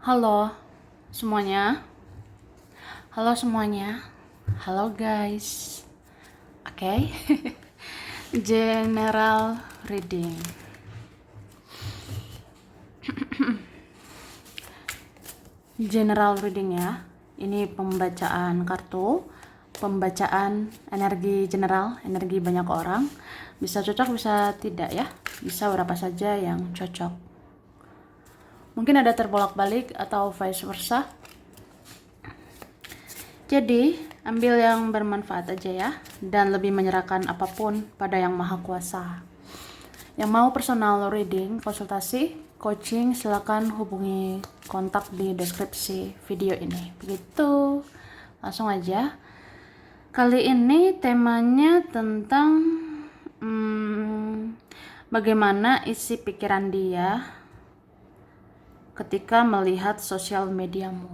Halo semuanya. Halo semuanya. Halo guys. Oke. General reading. General reading ya. Ini pembacaan kartu, pembacaan energi general, energi banyak orang. Bisa cocok, bisa tidak ya. Bisa berapa saja yang cocok. Mungkin ada terbolak-balik atau vice versa. Jadi, ambil yang bermanfaat aja ya, dan lebih menyerahkan apapun pada Yang Maha Kuasa. Yang mau personal reading, konsultasi, coaching, silakan hubungi kontak di deskripsi video ini. Begitu, langsung aja. Kali ini temanya tentang bagaimana isi pikiran dia ketika melihat sosial mediamu.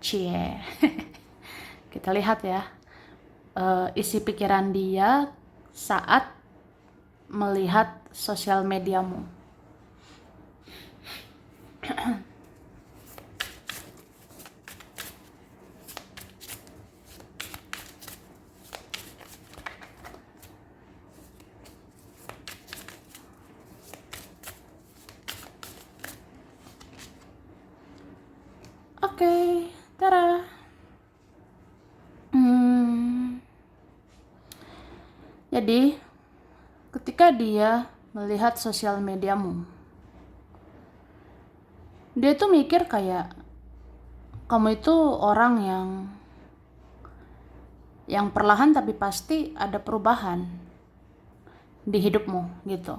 Cie. Kita lihat ya, isi pikiran dia saat melihat sosial mediamu. Oke, tara. Jadi, ketika dia melihat sosial mediamu, dia tuh mikir kayak kamu itu orang yang perlahan tapi pasti ada perubahan di hidupmu gitu.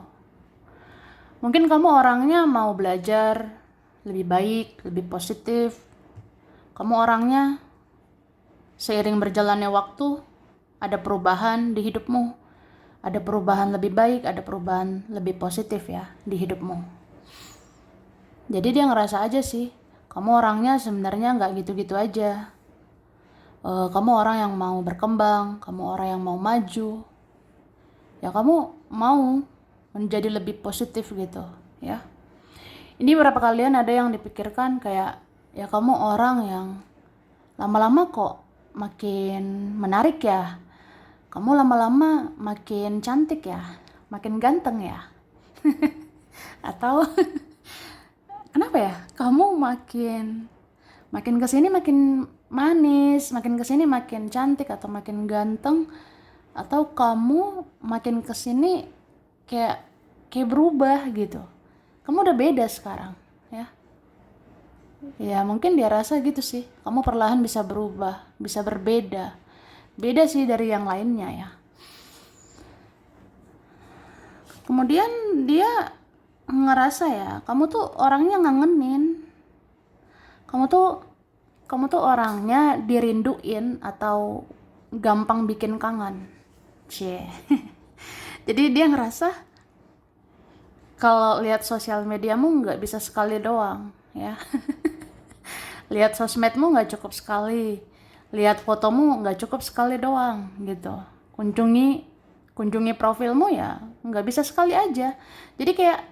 Mungkin kamu orangnya mau belajar lebih baik, lebih positif. Kamu orangnya seiring berjalannya waktu ada perubahan di hidupmu. Ada perubahan lebih baik, ada perubahan lebih positif ya di hidupmu. Jadi dia ngerasa aja sih, kamu orangnya sebenarnya nggak gitu-gitu aja. Kamu orang yang mau berkembang, kamu orang yang mau maju. Ya kamu mau menjadi lebih positif gitu ya. Ini beberapa kalian ada yang dipikirkan kayak, ya kamu orang yang lama-lama kok makin menarik ya. Kamu lama-lama makin cantik ya, makin ganteng ya. Atau kenapa ya? Kamu makin kesini makin manis, makin kesini makin cantik atau makin ganteng, atau kamu makin kesini kayak berubah gitu. Kamu udah beda sekarang, ya. Ya mungkin dia rasa gitu sih. Kamu perlahan bisa berubah, bisa berbeda. Beda sih dari yang lainnya ya. Kemudian dia ngerasa ya, kamu tuh orangnya ngangenin. Kamu tuh orangnya dirinduin atau gampang bikin kangen. Cie. Jadi dia ngerasa kalau lihat sosial mediamu nggak bisa sekali doang, ya. Lihat sosmedmu nggak cukup sekali, lihat fotomu nggak cukup sekali doang gitu. Kunjungi profilmu ya nggak bisa sekali aja. Jadi kayak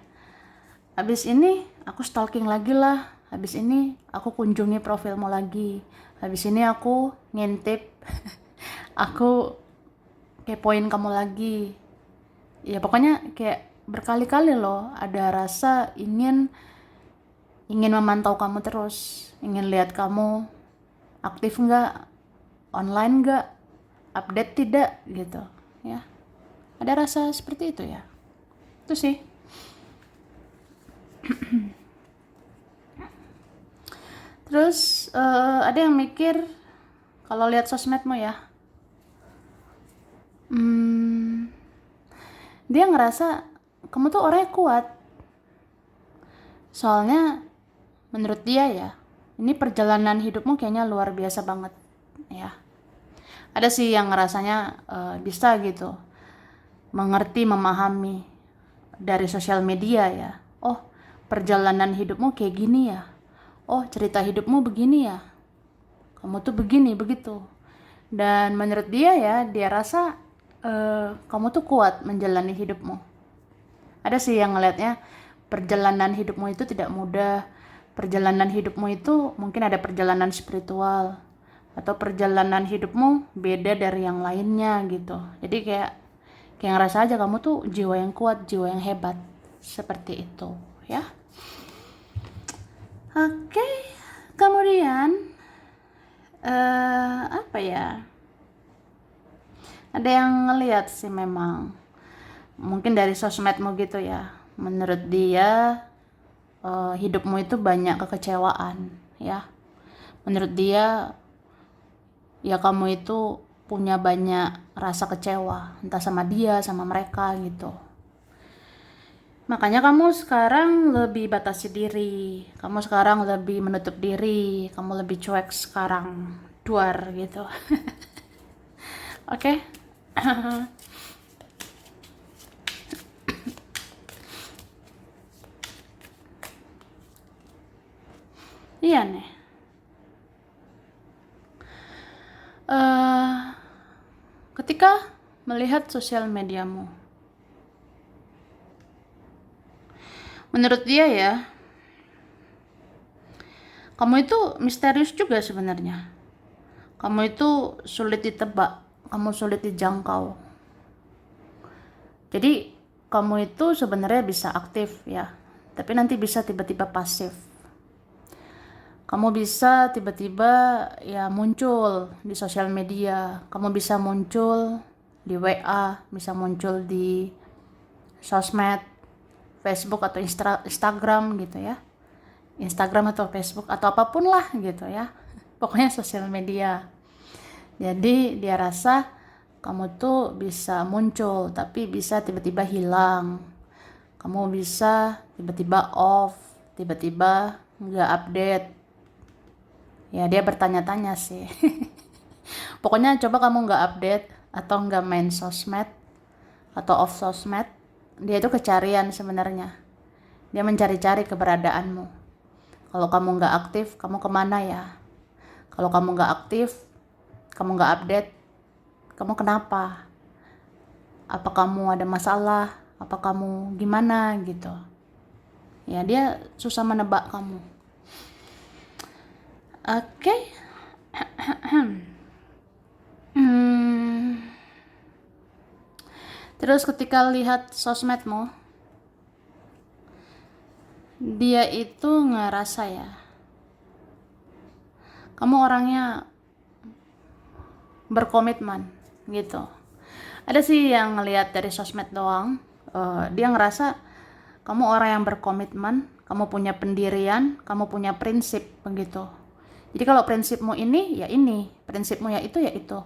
habis ini aku stalking lagi lah, habis ini aku kunjungi profilmu lagi, habis ini aku ngintip, aku kepoin kamu lagi. Ya pokoknya kayak berkali-kali loh ada rasa ingin memantau kamu terus, ingin lihat kamu aktif nggak, online nggak, update tidak gitu ya. Ada rasa seperti itu ya. Itu sih. Terus ada yang mikir kalau lihat sosmedmu ya, dia ngerasa kamu tuh orangnya kuat. Soalnya menurut dia ya, ini perjalanan hidupmu kayaknya luar biasa banget ya. Ada sih yang ngerasanya bisa gitu mengerti, memahami dari sosial media ya. Oh, perjalanan hidupmu kayak gini ya. Oh, cerita hidupmu begini ya. Kamu tuh begini, begitu. Dan menurut dia ya, dia rasa kamu tuh kuat menjalani hidupmu. Ada sih yang ngelihatnya perjalanan hidupmu itu tidak mudah, perjalanan hidupmu itu mungkin ada perjalanan spiritual atau perjalanan hidupmu beda dari yang lainnya gitu. Jadi kayak ngerasa aja kamu tuh jiwa yang kuat, jiwa yang hebat, seperti itu ya. Oke, kemudian apa ya, ada yang ngelihat sih memang mungkin dari sosmedmu gitu ya, menurut dia hidupmu itu banyak kekecewaan ya. Menurut dia ya kamu itu punya banyak rasa kecewa, entah sama dia, sama mereka gitu. Makanya kamu sekarang lebih batasi diri, kamu sekarang lebih menutup diri, kamu lebih cuek sekarang, duar gitu. Oke. Iya nih. Ketika melihat sosial mediamu, menurut dia ya, kamu itu misterius juga sebenarnya. Kamu itu sulit ditebak, kamu sulit dijangkau. Jadi kamu itu sebenarnya bisa aktif ya, tapi nanti bisa tiba-tiba pasif. Kamu bisa tiba-tiba ya muncul di sosial media, kamu bisa muncul di WA, bisa muncul di sosmed, Facebook atau Instagram gitu ya. Instagram atau Facebook atau apapun lah gitu ya. Pokoknya sosial media. Jadi dia rasa kamu tuh bisa muncul tapi bisa tiba-tiba hilang. Kamu bisa tiba-tiba off, tiba-tiba nggak update. Ya dia bertanya-tanya sih. Pokoknya coba kamu nggak update atau nggak main sosmed atau off sosmed, dia itu kecarian sebenarnya. Dia mencari-cari keberadaanmu. Kalau kamu nggak aktif, kamu kemana ya? Kalau kamu nggak aktif, kamu nggak update, kamu kenapa? Apa kamu ada masalah? Apa kamu gimana gitu? Ya dia susah menebak kamu. Oke. Terus ketika lihat sosmedmu, dia itu ngerasa ya, kamu orangnya berkomitmen gitu. Ada sih yang ngelihat dari sosmed doang, dia ngerasa kamu orang yang berkomitmen, kamu punya pendirian, kamu punya prinsip begitu. Jadi kalau prinsipmu ini, ya ini. Prinsipmu ya itu, ya itu.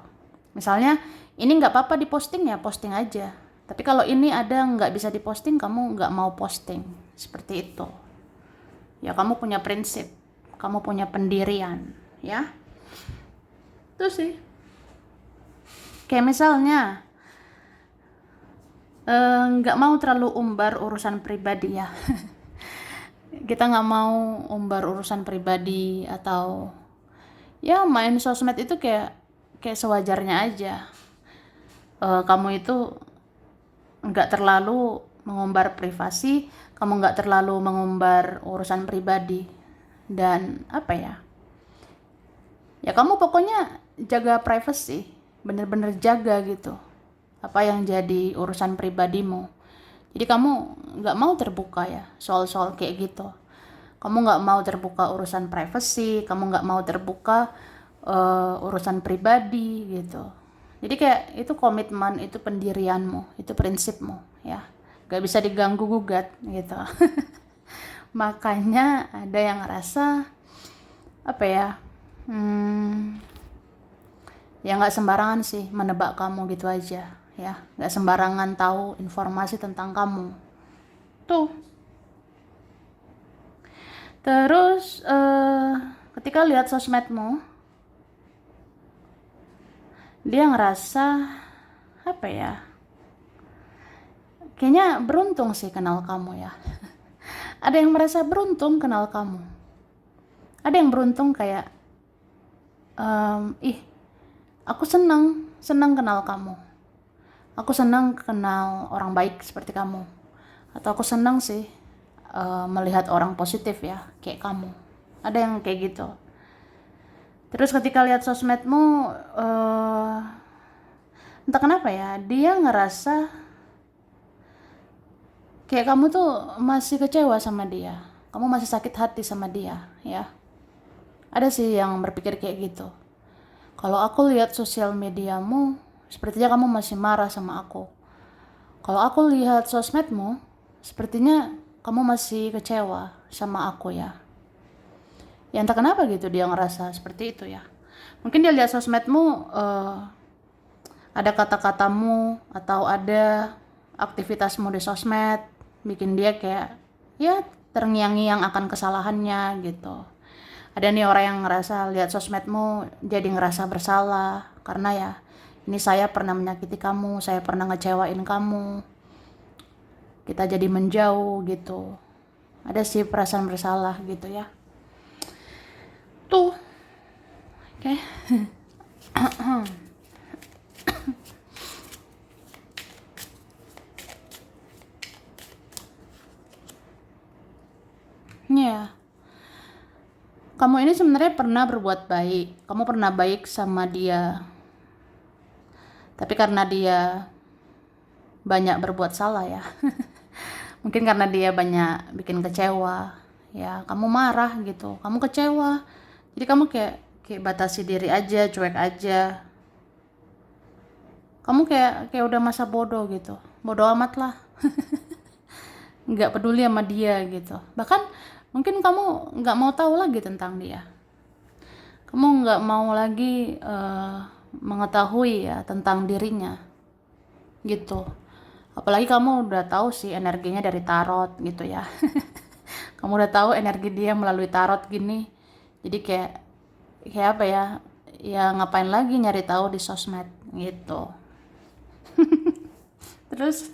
Misalnya, ini nggak apa-apa diposting ya, posting aja. Tapi kalau ini ada nggak bisa diposting, kamu nggak mau posting. Seperti itu. Ya kamu punya prinsip, kamu punya pendirian, ya. Itu sih. Kayak misalnya, nggak mau terlalu umbar urusan pribadi ya. Kita nggak mau umbar urusan pribadi atau ya main sosmed itu kayak sewajarnya aja. Kamu itu nggak terlalu mengumbar privasi, kamu nggak terlalu mengumbar urusan pribadi, dan apa ya, ya kamu pokoknya jaga privacy, bener-bener jaga gitu apa yang jadi urusan pribadimu. Jadi kamu nggak mau terbuka ya soal-soal kayak gitu. Kamu nggak mau terbuka urusan privacy, kamu nggak mau terbuka urusan pribadi gitu. Jadi kayak itu komitmen, itu pendirianmu, itu prinsipmu ya. Gak bisa diganggu gugat gitu. Makanya ada yang ngerasa apa ya, ya nggak sembarangan sih menebak kamu gitu aja ya. Nggak sembarangan tahu informasi tentang kamu. Tuh. Terus ketika lihat sosmedmu, dia ngerasa apa ya, kayaknya beruntung sih kenal kamu ya. Ada yang merasa beruntung kenal kamu, ada yang beruntung kayak aku senang kenal kamu, aku senang kenal orang baik seperti kamu, atau aku senang sih melihat orang positif ya, kayak kamu. Ada yang kayak gitu. Terus ketika lihat sosmedmu, entah kenapa ya, dia ngerasa kayak kamu tuh masih kecewa sama dia, kamu masih sakit hati sama dia ya. Ada sih yang berpikir kayak gitu. Kalau aku lihat sosial mediamu, sepertinya kamu masih marah sama aku. Kalau aku lihat sosmedmu, sepertinya kamu masih kecewa sama aku ya. Ya entah kenapa gitu dia ngerasa seperti itu ya. Mungkin dia lihat sosmedmu, ada kata-katamu atau ada aktivitasmu di sosmed, bikin dia kayak ya terngiang-ngiang akan kesalahannya gitu. Ada nih orang yang ngerasa lihat sosmedmu jadi ngerasa bersalah karena ya ini saya pernah menyakiti kamu, saya pernah ngecewain kamu, kita jadi menjauh gitu. Ada sih perasaan bersalah gitu ya. Tuh, oke. Ya, kamu ini sebenarnya pernah berbuat baik, kamu pernah baik sama dia, tapi karena dia banyak berbuat salah ya. Mungkin karena dia banyak bikin kecewa, ya kamu marah gitu, kamu kecewa. Jadi kamu kayak batasi diri aja, cuek aja. Kamu kayak udah masa bodoh gitu. Bodoh amat lah. Nggak peduli sama dia gitu. Bahkan mungkin kamu nggak mau tahu lagi tentang dia. Kamu nggak mau lagi mengetahui ya tentang dirinya gitu. Apalagi kamu udah tahu sih energinya dari tarot gitu ya. Kamu udah tahu energi dia melalui tarot gini. Jadi kayak apa ya? Ya ngapain lagi nyari tahu di sosmed gitu. Terus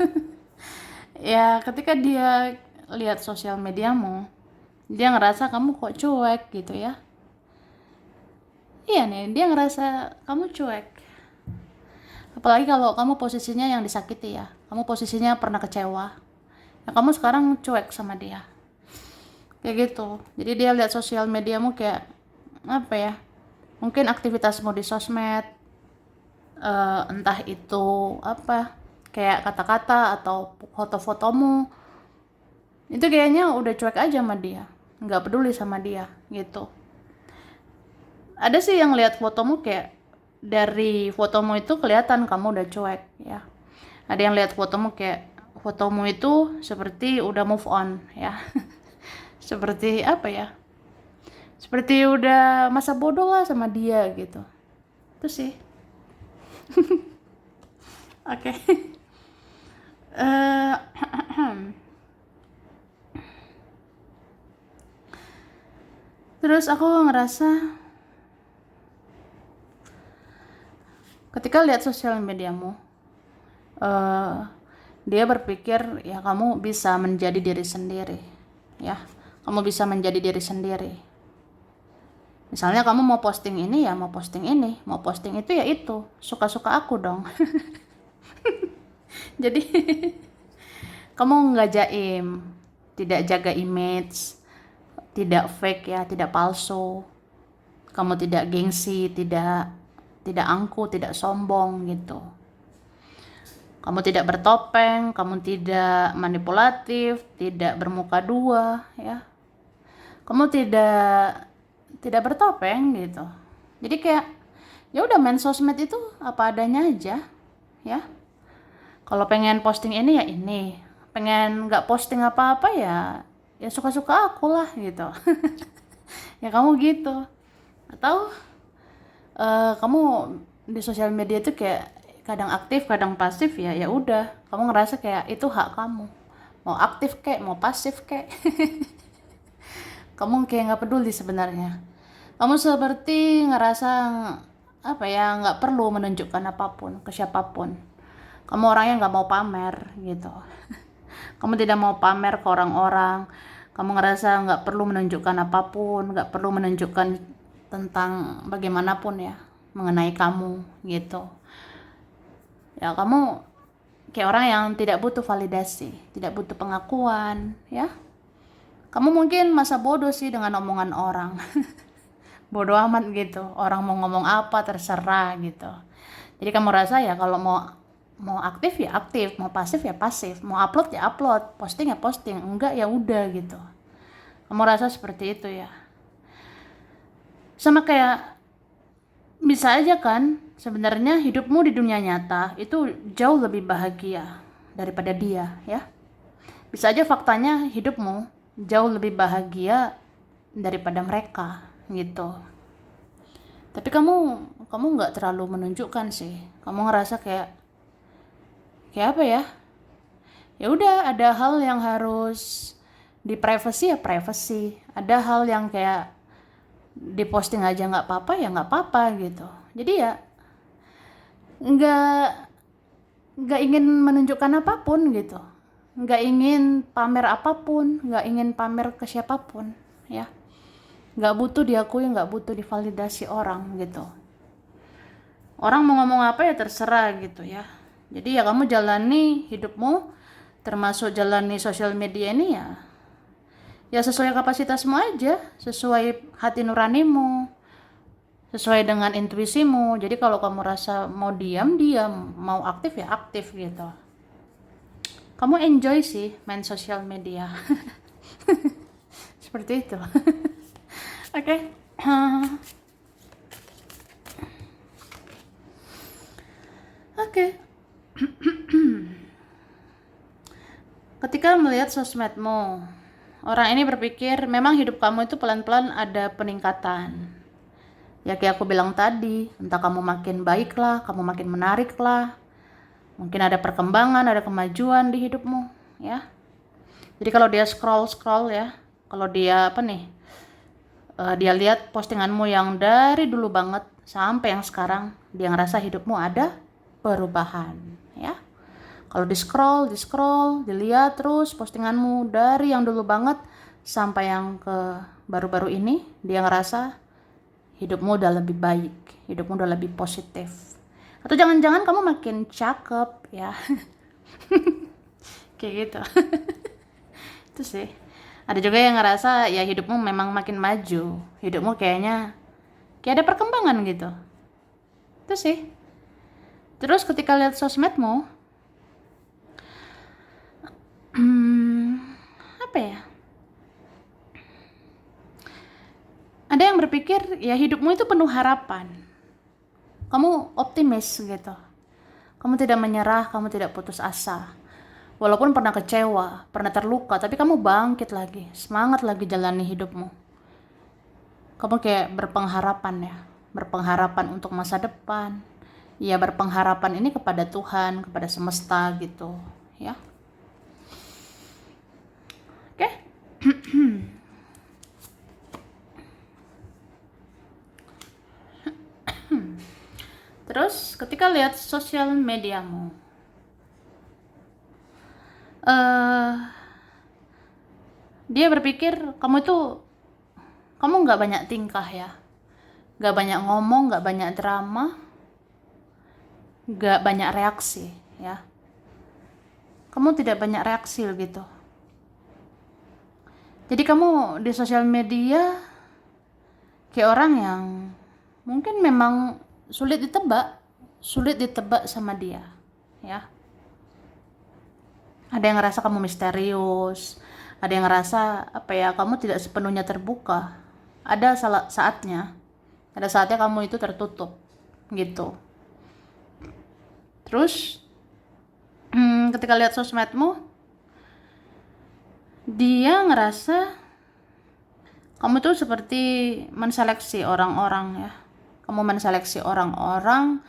ya ketika dia lihat sosial mediamu, dia ngerasa kamu kok cuek gitu ya. Iya nih, dia ngerasa kamu cuek. Apalagi kalau kamu posisinya yang disakiti ya. Kamu posisinya pernah kecewa. Ya kamu sekarang cuek sama dia. Kayak gitu. Jadi dia lihat sosial mediamu kayak apa ya? Mungkin aktivitasmu di sosmed, entah itu apa, kayak kata-kata atau foto-fotomu, itu kayaknya udah cuek aja sama dia, nggak peduli sama dia gitu. Ada sih yang lihat fotomu kayak dari fotomu itu kelihatan kamu udah cuek ya. Ada yang lihat fotomu kayak fotomu itu seperti udah move on ya. Seperti apa ya? Seperti udah masa bodoh lah sama dia gitu. Itu sih. Oke. Eh, Terus aku ngerasa ketika lihat sosial mediamu, eh, dia berpikir ya kamu bisa menjadi diri sendiri, ya kamu bisa menjadi diri sendiri. Misalnya kamu mau posting ini ya mau posting ini, mau posting itu ya itu, suka-suka aku dong. Jadi kamu nggak jaim, tidak jaga image, tidak fake ya, tidak palsu. Kamu tidak gengsi, tidak angkuh, tidak sombong gitu. Kamu tidak bertopeng, kamu tidak manipulatif, tidak bermuka dua ya. Kamu tidak bertopeng gitu. Jadi kayak ya udah main sosmed itu apa adanya aja ya. Kalau pengen posting ini ya ini, pengen nggak posting apa-apa ya suka-suka aku lah gitu. Ya kamu gitu. Atau kamu di sosial media itu kayak kadang aktif kadang pasif ya udah kamu ngerasa kayak itu hak kamu, mau aktif kayak mau pasif kayak. Kamu kayak nggak peduli sebenarnya. Kamu seperti ngerasa apa ya nggak perlu menunjukkan apapun ke siapapun. Kamu orangnya nggak mau pamer gitu. Kamu tidak mau pamer ke orang-orang. Kamu ngerasa nggak perlu menunjukkan apapun, nggak perlu menunjukkan tentang bagaimanapun ya mengenai kamu gitu. Ya kamu kayak orang yang tidak butuh validasi, tidak butuh pengakuan ya. Kamu mungkin masa bodoh sih dengan omongan orang. Bodoh amat gitu, orang mau ngomong apa terserah gitu. Jadi kamu rasa ya kalau mau aktif ya aktif, mau pasif ya pasif, mau upload ya upload, posting ya posting, enggak ya udah gitu. Kamu rasa seperti itu ya. Sama kayak bisa aja kan sebenarnya hidupmu di dunia nyata itu jauh lebih bahagia daripada dia ya. Bisa aja faktanya hidupmu jauh lebih bahagia daripada mereka gitu. Tapi kamu nggak terlalu menunjukkan sih. Kamu ngerasa kayak apa ya? Ya udah, ada hal yang harus di privacy ya privacy. Ada hal yang kayak di posting aja nggak apa-apa ya nggak apa-apa gitu. Jadi ya nggak nggak ingin menunjukkan apapun gitu. Nggak ingin pamer apapun, nggak ingin pamer ke siapapun ya. Nggak butuh diakui, nggak butuh divalidasi orang gitu. Orang mau ngomong apa ya terserah gitu ya. Jadi ya kamu jalani hidupmu, termasuk jalani sosial media ini ya sesuai kapasitasmu aja, sesuai hati nuranimu, sesuai dengan intuisimu. Jadi kalau kamu rasa mau diam, mau aktif ya aktif gitu. Kamu enjoy sih main sosial media. Seperti itu. Oke. Oke. Ketika melihat sosmedmu, orang ini berpikir memang hidup kamu itu pelan-pelan ada peningkatan. Ya kayak aku bilang tadi, entah kamu makin baik lah, kamu makin menarik lah. Mungkin ada perkembangan, ada kemajuan di hidupmu, ya. Jadi kalau dia scroll ya, kalau dia dia lihat postinganmu yang dari dulu banget sampai yang sekarang, dia ngerasa hidupmu ada perubahan, ya. Kalau di scroll, dilihat terus postinganmu dari yang dulu banget sampai yang ke baru-baru ini, dia ngerasa hidupmu udah lebih baik, hidupmu udah lebih positif. Atau jangan-jangan kamu makin cakep ya. Kayak gitu. Itu sih. Ada juga yang ngerasa ya hidupmu memang makin maju, hidupmu kayak ada perkembangan gitu. Itu sih. Terus ketika lihat sosmedmu, apa ya? Ada yang berpikir ya hidupmu itu penuh harapan. Kamu optimis gitu. Kamu tidak menyerah, kamu tidak putus asa. Walaupun pernah kecewa, pernah terluka, tapi kamu bangkit lagi, semangat lagi jalani hidupmu. Kamu kayak berpengharapan ya, berpengharapan untuk masa depan. Ya berpengharapan ini kepada Tuhan, kepada semesta gitu, ya. Oke. Terus ketika lihat sosial mediamu, dia berpikir kamu nggak banyak tingkah ya, nggak banyak ngomong, nggak banyak drama, nggak banyak reaksi ya. Kamu tidak banyak reaksi gitu. Jadi kamu di sosial media kayak orang yang mungkin memang sulit ditebak sama dia ya. Ada yang ngerasa kamu misterius, ada yang ngerasa kamu tidak sepenuhnya terbuka. Ada saatnya kamu itu tertutup gitu. Terus ketika lihat sosmedmu, dia ngerasa kamu tuh seperti menseleksi orang-orang ya. Kamu menseleksi orang-orang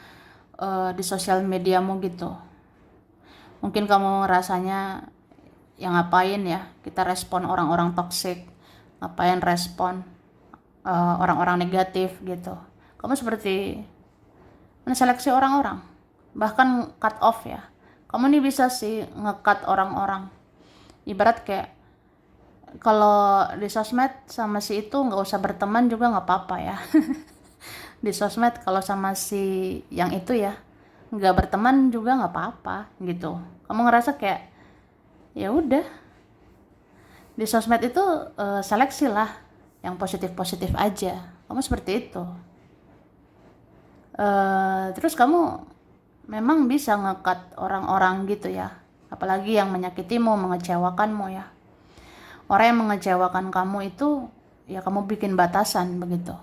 di sosial mediamu gitu. Mungkin kamu ngerasanya yang ngapain ya kita respon orang-orang toksik, ngapain respon orang-orang negatif gitu. Kamu seperti menseleksi orang-orang, bahkan cut off ya. Kamu nih bisa sih nge-cut orang-orang. Ibarat kayak kalau di sosmed sama si itu nggak usah berteman juga nggak apa-apa ya. Di sosmed kalau sama si yang itu ya nggak berteman juga nggak apa-apa gitu. Kamu ngerasa kayak ya udah, Di sosmed itu seleksi lah yang positif-positif aja. Kamu seperti itu. Terus kamu memang bisa nge-cut orang-orang gitu ya. Apalagi yang menyakitimu, mengecewakanmu ya. Orang yang mengecewakan kamu itu, ya kamu bikin batasan begitu.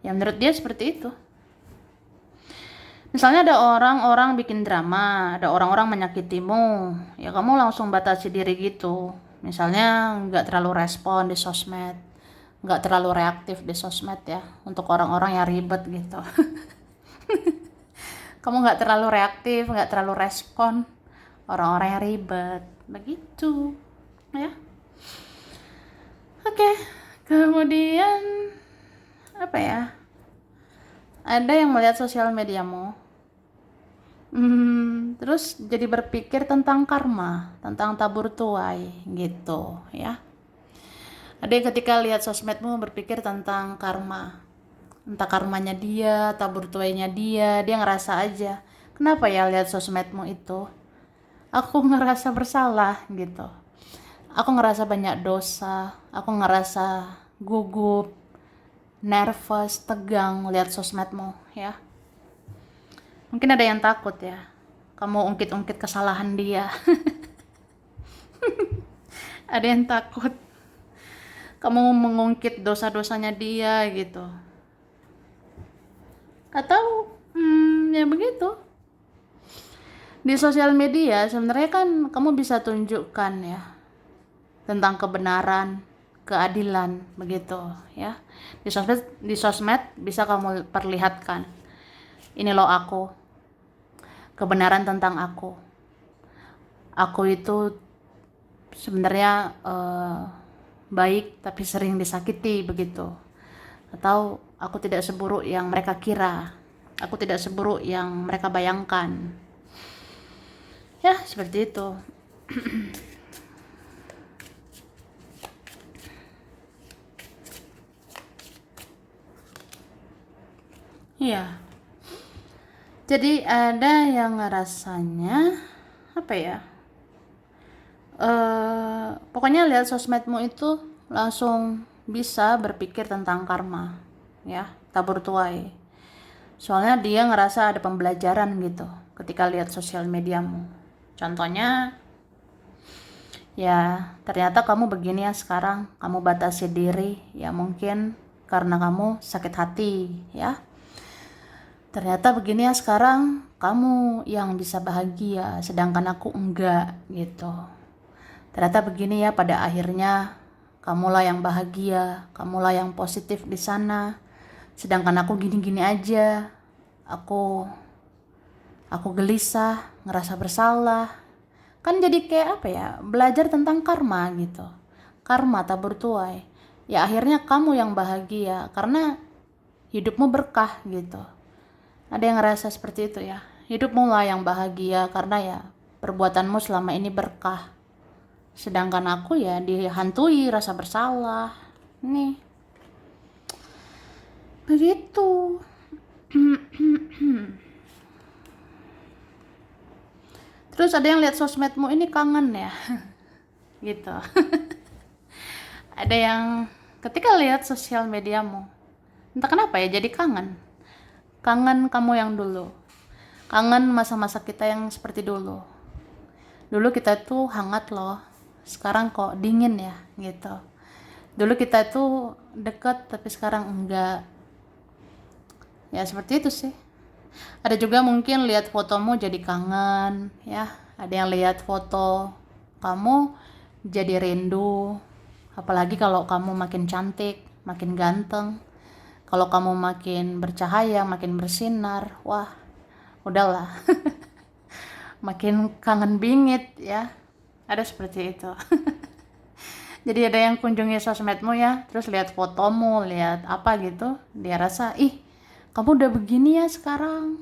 Ya menurut dia seperti itu. Misalnya ada orang-orang bikin drama, ada orang-orang menyakitimu, ya kamu langsung batasi diri gitu. Misalnya nggak terlalu respon di sosmed, nggak terlalu reaktif di sosmed ya, untuk orang-orang yang ribet gitu. Kamu nggak terlalu reaktif, nggak terlalu respon orang-orang yang ribet, begitu ya. Oke, kemudian apa ya? Ada yang melihat sosial mediamu, terus jadi berpikir tentang karma, tentang tabur tuai gitu ya. Ada yang ketika lihat sosmedmu berpikir tentang karma, entah karmanya dia, tabur tuainya dia ngerasa aja, kenapa ya lihat sosmedmu itu? Aku ngerasa bersalah gitu. Aku ngerasa banyak dosa, aku ngerasa gugup, nervous, tegang lihat sosmedmu ya. Mungkin ada yang takut ya, kamu ungkit-ungkit kesalahan dia. Ada yang takut kamu mengungkit dosa-dosanya dia gitu. Atau ya begitu. Di sosial media sebenarnya kan kamu bisa tunjukkan ya tentang kebenaran, keadilan begitu ya. Di sosmed bisa kamu perlihatkan, ini loh aku, kebenaran tentang aku. Aku itu sebenarnya baik tapi sering disakiti begitu. Atau aku tidak seburuk yang mereka kira, aku tidak seburuk yang mereka bayangkan. Ya seperti itu. Iya. Jadi ada yang ngerasanya apa ya? Pokoknya lihat sosmedmu itu langsung bisa berpikir tentang karma ya, tabur tuai. Soalnya dia ngerasa ada pembelajaran gitu ketika lihat sosial mediamu. Contohnya ya ternyata kamu begini ya sekarang, kamu batasi diri ya mungkin karena kamu sakit hati ya. Ternyata begini ya sekarang, kamu yang bisa bahagia sedangkan aku enggak gitu. Ternyata begini ya, pada akhirnya kamulah yang bahagia, kamulah yang positif di sana, sedangkan aku gini-gini aja. Aku gelisah, ngerasa bersalah. Kan jadi kayak apa ya, belajar tentang karma gitu. Karma tabur tuai. Ya akhirnya kamu yang bahagia karena hidupmu berkah gitu. Ada yang ngerasa seperti itu ya, hidupmu lah yang bahagia karena ya perbuatanmu selama ini berkah. Sedangkan aku ya dihantui rasa bersalah. Nih. Begitu. Terus ada yang lihat sosmedmu ini kangen ya. Gitu. Ada yang ketika lihat sosial mediamu, entah kenapa ya jadi kangen. Kangen kamu yang dulu. Kangen masa-masa kita yang seperti dulu. Dulu kita tuh hangat loh. Sekarang kok dingin ya gitu. Dulu kita tuh dekat tapi sekarang enggak. Ya seperti itu sih. Ada juga mungkin lihat fotomu jadi kangen ya. Ada yang lihat foto kamu jadi rindu. Apalagi kalau kamu makin cantik, makin ganteng. Kalau kamu makin bercahaya, makin bersinar, wah, udahlah. Makin kangen bingit ya. Ada seperti itu. Jadi ada yang kunjungi sosmedmu ya, terus lihat fotomu, lihat apa gitu, dia rasa, ih, kamu udah begini ya sekarang.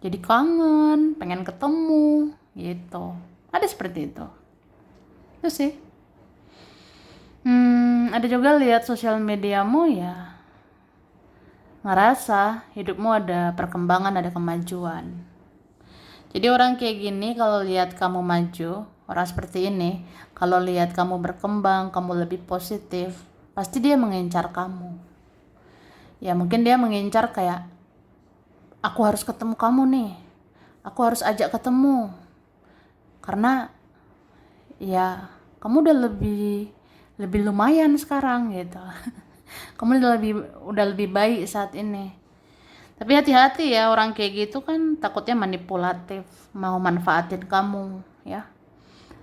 Jadi kangen, pengen ketemu, gitu. Ada seperti itu. Itu sih. Ada juga lihat sosial mediamu ya, ngerasa hidupmu ada perkembangan, ada kemajuan. Jadi orang kayak gini kalau lihat kamu maju, Orang seperti ini, kalau lihat kamu berkembang, kamu lebih positif, pasti dia mengincar kamu. Ya mungkin dia mengincar kayak, aku harus ketemu kamu nih, aku harus ajak ketemu, karena ya kamu udah lebih lumayan sekarang gitu. Kamu udah lebih baik saat ini. Tapi hati-hati ya, orang kayak gitu kan takutnya manipulatif, mau manfaatin kamu ya.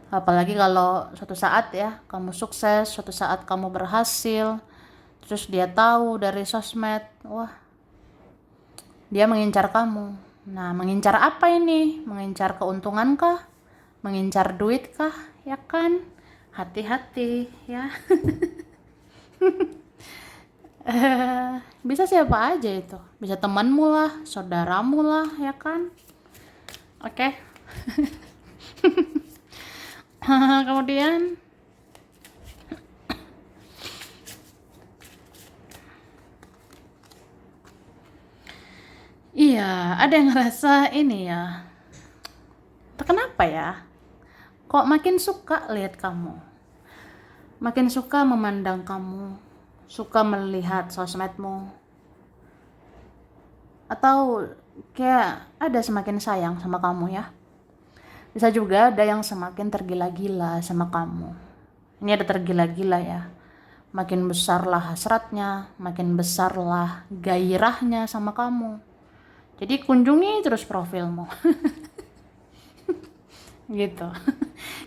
Apalagi kalau suatu saat ya kamu sukses, suatu saat kamu berhasil, terus dia tahu dari sosmed, wah dia mengincar kamu. Nah, mengincar apa ini? Mengincar keuntungan kah? Mengincar duit kah? Ya kan? Hati-hati ya. Bisa siapa aja itu. Bisa temanmu lah, saudaramu lah, ya kan? Oke. Kemudian iya, ada yang ngerasa ini ya. Kenapa ya? Kok makin suka lihat kamu? Makin suka memandang kamu, suka melihat sosmedmu. Atau kayak ada semakin sayang sama kamu ya. Bisa juga ada yang semakin tergila-gila sama kamu. Ini ada tergila-gila ya. Makin besarlah hasratnya, makin besarlah gairahnya sama kamu. Jadi kunjungi terus profilmu. Gitu.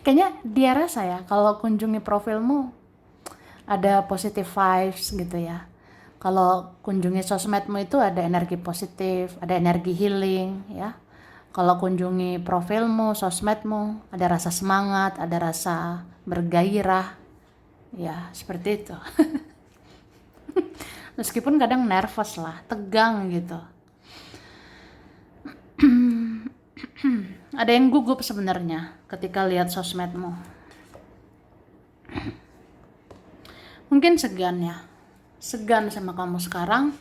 Kayaknya dia rasa ya kalau kunjungi profilmu ada positive vibes gitu ya. Kalau kunjungi sosmedmu itu ada energi positif, ada energi healing ya. Kalau kunjungi profilmu, sosmedmu, ada rasa semangat, ada rasa bergairah. Ya, seperti itu. Meskipun kadang nervous lah, tegang gitu. Ada yang gugup sebenarnya ketika lihat sosmedmu. Mungkin segan ya. Segan sama kamu sekarang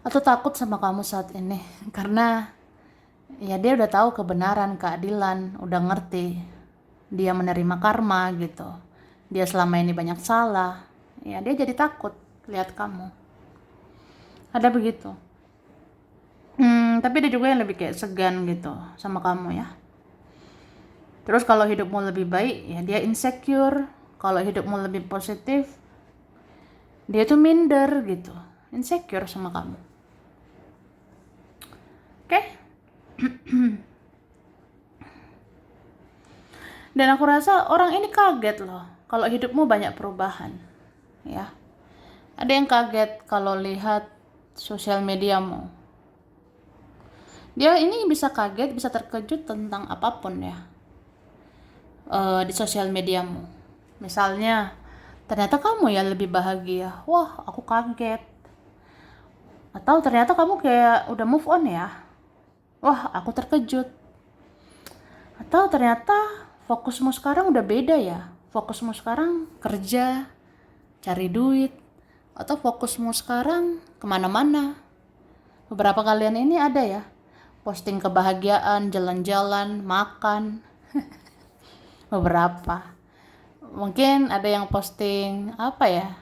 atau takut sama kamu saat ini karena ya dia udah tahu kebenaran, keadilan, udah ngerti. Dia menerima karma gitu. Dia selama ini banyak salah. Ya dia jadi takut lihat kamu. Ada begitu. Tapi ada juga yang lebih kayak segan gitu sama kamu ya. Terus kalau hidupmu lebih baik, ya dia insecure. Kalau hidupmu lebih positif, dia tuh minder gitu. Insecure sama kamu. Oke? Dan aku rasa orang ini kaget loh kalau hidupmu banyak perubahan. Ya. Ada yang kaget kalau lihat sosial mediamu. Dia ini bisa kaget, bisa terkejut tentang apapun ya. Di sosial mediamu. Misalnya, ternyata kamu ya lebih bahagia. Wah, aku kaget. Atau ternyata kamu kayak udah move on ya. Wah, aku terkejut. Atau ternyata fokusmu sekarang udah beda ya. Fokusmu sekarang kerja, cari duit. Atau fokusmu sekarang kemana-mana. Beberapa kalian ini ada ya. Posting kebahagiaan, jalan-jalan, makan. Beberapa. Mungkin ada yang posting apa ya.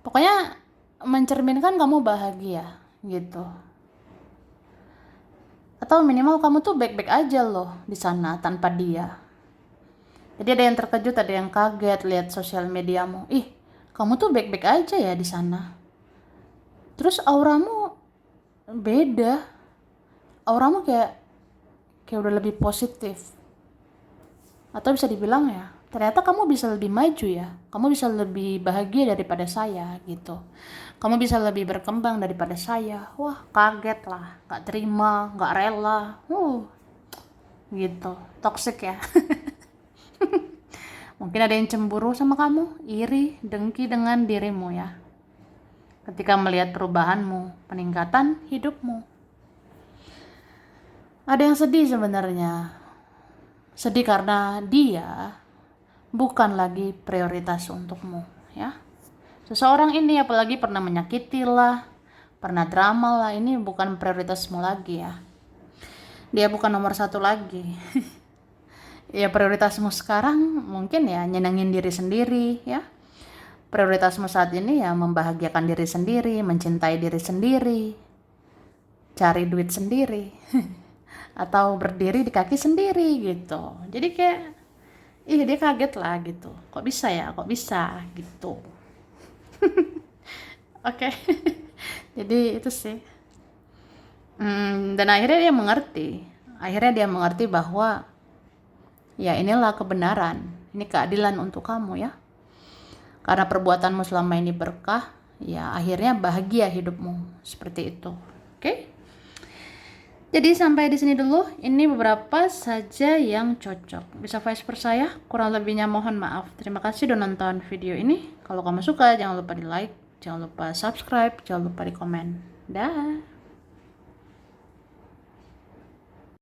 Pokoknya mencerminkan kamu bahagia gitu. Atau minimal kamu tuh baik-baik aja loh di sana tanpa dia. Jadi ada yang terkejut, ada yang kaget lihat sosial mediamu. Ih, kamu tuh baik-baik aja ya di sana. Terus auramu beda. Auramu kayak udah lebih positif. Atau bisa dibilang ya, ternyata kamu bisa lebih maju ya. Kamu bisa lebih bahagia daripada saya gitu. Kamu bisa lebih berkembang daripada saya. Wah, kaget lah. Gak terima, gak rela. Gitu. Toxic ya. Mungkin ada yang cemburu sama kamu, iri, dengki dengan dirimu ya. Ketika melihat perubahanmu, peningkatan hidupmu. Ada yang sedih sebenarnya. Sedih karena dia bukan lagi prioritas untukmu ya. Seseorang ini apalagi pernah menyakiti lah, pernah drama lah, ini bukan prioritasmu lagi ya. Dia bukan nomor satu lagi. Ya prioritasmu sekarang mungkin ya nyenengin diri sendiri ya. Prioritasmu saat ini ya membahagiakan diri sendiri, mencintai diri sendiri, cari duit sendiri, atau berdiri di kaki sendiri gitu. Jadi kayak, dia kaget lah gitu. Kok bisa ya? Kok bisa gitu. Oke. Jadi itu sih. Dan akhirnya dia mengerti. Akhirnya dia mengerti bahwa ya inilah kebenaran. Ini keadilan untuk kamu ya. Karena perbuatanmu selama ini berkah, ya akhirnya bahagia hidupmu. Seperti itu. Oke? Jadi sampai di sini dulu. Ini beberapa saja yang cocok. Bisa vice versa ya. Kurang lebihnya mohon maaf. Terima kasih udah nonton video ini. Kalau kamu suka, jangan lupa di like, jangan lupa subscribe, jangan lupa di komen. Dah.